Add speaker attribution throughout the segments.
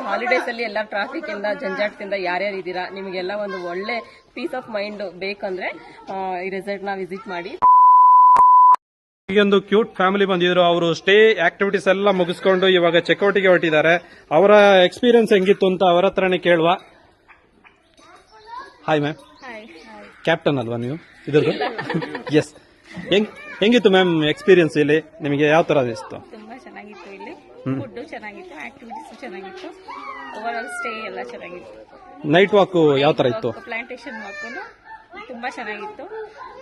Speaker 1: Holidays ಅಲ್ಲಿ ಎಲ್ಲ traffic ಇಂದ ಜಂಜಾಟದಿಂದ ಯಾರ್ಯಾರು ಇದ್ದೀರಾ, ನಿಮಗೆಲ್ಲ ಒಂದು ಒಳ್ಳೆ ಪೀಸ್ ಆಫ್ ಮೈಂಡ್ ಬೇಕಂದ್ರೆ ಈ ರೆಸಾರ್ಟ್ ನ ವಿಸಿಟ್ ಮಾಡಿ.
Speaker 2: ಈಗೊಂದು ಕ್ಯೂಟ್ ಫ್ಯಾಮಿಲಿ ಬಂದಿದ್ರು. ಅವರು ಸ್ಟೇ ಆಕ್ಟಿವಿಟೀಸ್ ಎಲ್ಲ ಮುಗಿಸ್ಕೊಂಡು ಇವಾಗ ಚೆಕ್ಔಟ್ಗೆ ಹೊರಟಿದ್ದಾರೆ. ಅವರ ಎಕ್ಸ್ಪೀರಿಯನ್ಸ್ ಹೆಂಗಿತ್ತು ಅಂತ ಅವರ ಹತ್ರನೇ ಕೇಳುವ. ಹಾಯ್ ಮ್ಯಾಮ್, ಕ್ಯಾಪ್ಟನ್ ಅಲ್ವಾ ನೀವು ಇದ್ರದ್ದು? ಎಸ್. ಹೆಂಗಿತ್ತು ಮ್ಯಾಮ್ ಎಕ್ಸ್ಪೀರಿಯನ್ಸ್ ಇಲ್ಲಿ? ನಿಮಗೆ ಯಾವ ತರ ಅನಿಸ್ತು?
Speaker 1: ತುಂಬಾ ಚೆನ್ನಾಗಿತ್ತು. ಇಲ್ಲಿ ಫುಡ್ ಚೆನ್ನಾಗಿತ್ತು, ಆಕ್ಟಿವಿಟೀಸ್ ಚೆನ್ನಾಗಿತ್ತು, ಓವರ್ ಆಲ್ ಸ್ಟೇ ಎಲ್ಲ ಚೆನ್ನಾಗಿತ್ತು.
Speaker 2: ನೈಟ್ ವಾಕ್ ಯಾವ ತರ ಇತ್ತು?
Speaker 1: ಪ್ಲಾಂಟೇಶನ್ ವಾಕ್ ತುಂಬಾ ಚೆನ್ನಾಗಿತ್ತು.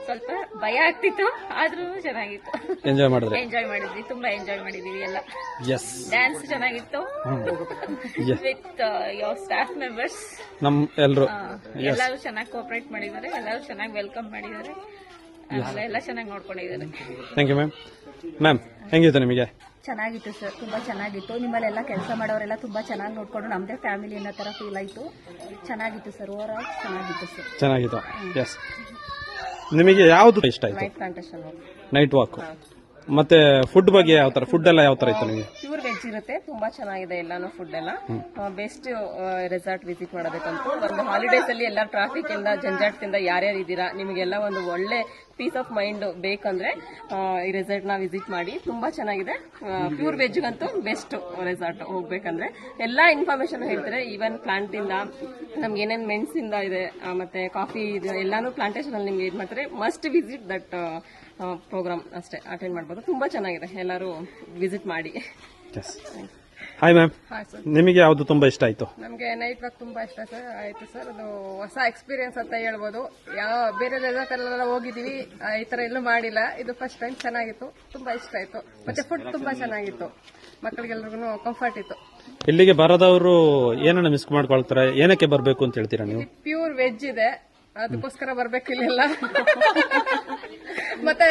Speaker 1: ಸ್ವಲ್ಪ ಭಯ ಆಗ್ತಿತ್ತು, ಆದ್ರೂ ಚೆನ್ನಾಗಿತ್ತು.
Speaker 2: ಎಂಜಾಯ್ ಮಾಡಿದ್ರಿ?
Speaker 1: ಎಂಜಾಯ್ ಮಾಡಿದ್ವಿ, ತುಂಬಾ ಎಂಜಾಯ್ ಮಾಡಿದೀವಿ ಎಲ್ಲ.
Speaker 2: ಎಸ್.
Speaker 1: ಡ್ಯಾನ್ಸ್ ಚೆನ್ನಾಗಿತ್ತು ವಿತ್ ಯೋರ್ ಸ್ಟಾಫ್ ಮೆಂಬರ್ಸ್.
Speaker 2: ನಮ್ ಎಲ್ಲರೂ
Speaker 1: ಎಲ್ಲರೂ ಚೆನ್ನಾಗಿ ಕೋಆಪರೇಟ್ ಮಾಡಿದ್ದಾರೆ, ಎಲ್ಲರೂ ಚೆನ್ನಾಗಿ ವೆಲ್ಕಮ್ ಮಾಡಿದ್ದಾರೆ, ಎಲ್ಲ ಚೆನ್ನಾಗಿ ನೋಡ್ಕೊಂಡಿದ್ದಾರೆ.
Speaker 2: Thank you ma'am. ಮ್ಯಾಮ್ ಹೆಂಗಿತ್ತು ನಿಮಗೆ?
Speaker 3: ಚೆನ್ನಾಗಿತ್ತು ಸರ್, ತುಂಬಾ ಚೆನ್ನಾಗಿತ್ತು. ನಿಮ್ಮಲ್ಲೆಲ್ಲ ಕೆಲಸ ಮಾಡೋರೆಲ್ಲ ತುಂಬಾ ಚೆನ್ನಾಗಿ ನೋಡ್ಕೊಂಡು ನಮ್ದೇ ಫ್ಯಾಮಿಲಿ ಅನ್ನೋ ತರ ಫೀಲ್ ಆಯ್ತು. ಚೆನ್ನಾಗಿತ್ತು ಸರ್, ಓವರ್ ಆಲ್ ಚೆನ್ನಾಗಿತ್ತು ಸರ್.
Speaker 2: ಚೆನ್ನಾಗಿತ್ತು. ಎಸ್. ನಿಮಗೆ ಯಾವ್ದು ಇಷ್ಟ ಆಯ್ತು?
Speaker 1: Night plantation
Speaker 2: night walk. ಮತ್ತೆ ಫುಡ್ ಬಗ್ಗೆ ಯಾವ ತರ? ಫುಡ್ ಎಲ್ಲ ಯಾವ ತರ ಇತ್ತು ನಿಮಗೆ?
Speaker 1: ಪ್ಯೂರ್ ವೆಜ್ ಇರುತ್ತೆ, ತುಂಬಾ ಚೆನ್ನಾಗಿದೆ ಎಲ್ಲಾನು ಫುಡ್ ಎಲ್ಲ. ಬೆಸ್ಟ್ ರೆಸಾರ್ಟ್ ವಿಸಿಟ್ ಮಾಡೋದಕ್ಕಂತೂ. ಒಂದು ಹಾಲಿಡೇಸ್ ಅಲ್ಲಿ ಎಲ್ಲ ಟ್ರಾಫಿಕ್ ಇಂದ ಜಂಜಾಟದಿಂದ ಯಾರ್ಯಾರು ಇದ್ದೀರಾ, ನಿಮಗೆಲ್ಲ ಒಂದು ಒಳ್ಳೆ ಪೀಸ್ ಆಫ್ ಮೈಂಡ್ ಬೇಕಂದ್ರೆ ಈ ರೆಸಾರ್ಟ್ ನ ವಿಸಿಟ್ ಮಾಡಿ. ತುಂಬಾ ಚೆನ್ನಾಗಿದೆ. ಪ್ಯೂರ್ ವೆಜ್ಗಂತೂ ಬೆಸ್ಟ್ ರೆಸಾರ್ಟ್ ಹೋಗ್ಬೇಕಂದ್ರೆ. ಎಲ್ಲಾ ಇನ್ಫಾರ್ಮೇಶನ್ ಹೇಳ್ತಾರೆ. ಈವನ್ ಪ್ಲಾಂಟ್ ಇಂದ ನಮ್ಗೆ ಏನೇನ್ ಮೆಣಸಿಂದ ಇದೆ, ಮತ್ತೆ ಕಾಫಿ ಇದೆ, ಎಲ್ಲಾನು ಪ್ಲಾಂಟೇಶನ್ ಅಲ್ಲಿ ನಿಮ್ಗೆ ಇದು ಮಾಡ್ತಾರೆ. ಮಸ್ಟ್ ವಿಸಿಟ್ ದಟ್ ಪ್ರೋಗ್ರಾಮ್ ಅಷ್ಟೇ ಅಟೆಂಡ್ ಮಾಡ್ಬೋದು. ತುಂಬಾ ಚೆನ್ನಾಗಿದೆ, ಎಲ್ಲರೂ ವಿಸಿಟ್ ಮಾಡಿ.
Speaker 2: ಹಾಯ್ ಮ್ಯಾಮ್, ನಿಮಗೆ ಯಾವ್ದು ತುಂಬಾ ಇಷ್ಟ ಆಯ್ತು?
Speaker 4: ನಮಗೆ ನೈಟ್ ವಾಕ್ ತುಂಬಾ ಇಷ್ಟ ಸರ್ ಆಯ್ತು ಸರ್. ಅದು ಹೊಸ ಎಕ್ಸ್ಪೀರಿಯನ್ಸ್ ಅಂತ ಹೇಳ್ಬೋದು. ಯಾವ ಬೇರೆ ರೆಸಾರ್ಟ್ ಎಲ್ಲ ಹೋಗಿದೀವಿ, ಈ ತರ ಎಲ್ಲೂ ಮಾಡಿಲ್ಲ, ಇದು ಫಸ್ಟ್ ಟೈಮ್. ಚೆನ್ನಾಗಿತ್ತು, ತುಂಬಾ ಇಷ್ಟ ಆಯ್ತು. ಮತ್ತೆ ಫುಡ್ ತುಂಬಾ ಚೆನ್ನಾಗಿತ್ತು, ಮಕ್ಕಳಿಗೆಲ್ರಿಗೂ ಕಂಫರ್ಟ್ ಇತ್ತು.
Speaker 2: ಇಲ್ಲಿಗೆ ಬರೋದವರು ಏನನ್ನ ಮಿಸ್ ಮಾಡ್ಕೊಳ್ತಾರೆ, ಏನಕ್ಕೆ ಬರಬೇಕು ಅಂತ ಹೇಳ್ತೀರಾ ನೀವು?
Speaker 4: ಪ್ಯೂರ್ ವೆಜ್ ಇದೆ, ಅದಕ್ಕೋಸ್ಕರ ಬರ್ಬೇಕಿಲ್ಲ. ಮತ್ತೆ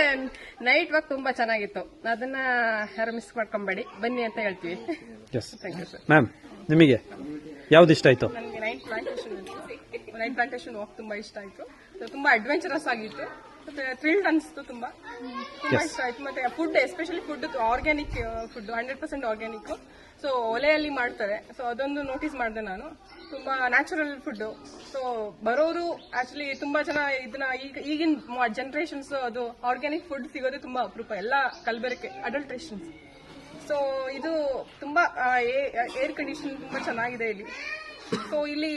Speaker 4: ನೈಟ್ ವಾಕ್ ತುಂಬಾ ಚೆನ್ನಾಗಿತ್ತು, ಅದನ್ನ ಯಾರು ಮಿಸ್ ಮಾಡ್ಕೊಂಬೇಡಿ, ಬನ್ನಿ ಅಂತ ಹೇಳ್ತೀವಿ.
Speaker 2: ಮ್ಯಾಮ್ ನಿಮಗೆ ಯಾವ್ದು ಇಷ್ಟ ಆಯ್ತು?
Speaker 4: ನನಗೆ ನೈಟ್ ಪ್ಲಾಂಟೇಶನ್ ವಾಕ್ ತುಂಬಾ ಇಷ್ಟ ಆಯ್ತು. ತುಂಬಾ ಅಡ್ವೆಂಚರಸ್ ಆಗಿತ್ತು, ಮತ್ತೆ ಥ್ರಿಲ್ಡ್ ಅನಿಸ್ತು. ತುಂಬಾ ಇಷ್ಟ ಆಯ್ತು. ಮತ್ತೆ food, especially food organic food, 100% organic. So ಒಲೆಯಲ್ಲಿ ಮಾಡ್ತಾರೆ, ಸೊ ಅದೊಂದು ನೋಟಿಸ್ ಮಾಡಿದೆ ನಾನು. ತುಂಬಾ ನ್ಯಾಚುರಲ್ ಫುಡ್. ಸೊ ಬರೋರು ಆಕ್ಚುಲಿ ತುಂಬಾ ಜನ ಇದನ್ನ ಈಗಿನ ಜನರೇಷನ್ಸ್ ಅದು ಆರ್ಗ್ಯಾನಿಕ್ ಫುಡ್ ಸಿಗೋದು ತುಂಬಾ ಅಪರೂಪ. ಎಲ್ಲ ಕಲಬೆರಕೆ, ಅಡಲ್ಟ್ರೇಷನ್ಸ್. ಸೊ ಇದು ತುಂಬಾ ಏರ್ ಕಂಡೀಷನ್ ತುಂಬಾ ಚೆನ್ನಾಗಿದೆ ಇಲ್ಲಿ. ಸೊ ಇಲ್ಲಿ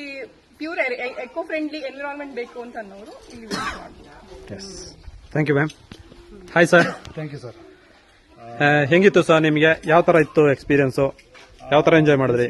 Speaker 4: ಪ್ಯೂರ್ ಎಕೋ ಫ್ರೆಂಡ್ಲಿ ಎನ್ವಿರಾನ್ಮೆಂಟ್ ಬೇಕು ಅಂತ ಅನ್ನೋರು ಇಲ್ಲಿ ವಿಸಿಟ್ ಮಾಡ್ಬೋದು.
Speaker 2: Thank you ma'am. Hi sir.
Speaker 5: Thank you sir.
Speaker 2: ಹೆಂಗಿತ್ತು ಸರ್ ನಿಮಗೆ? ಯಾವ ತರ ಇತ್ತು ಎಕ್ಸ್ಪೀರಿಯನ್ಸ್? ಯಾವ ತರ ಎಂಜಾಯ್ ಮಾಡಿದ್ರಿ?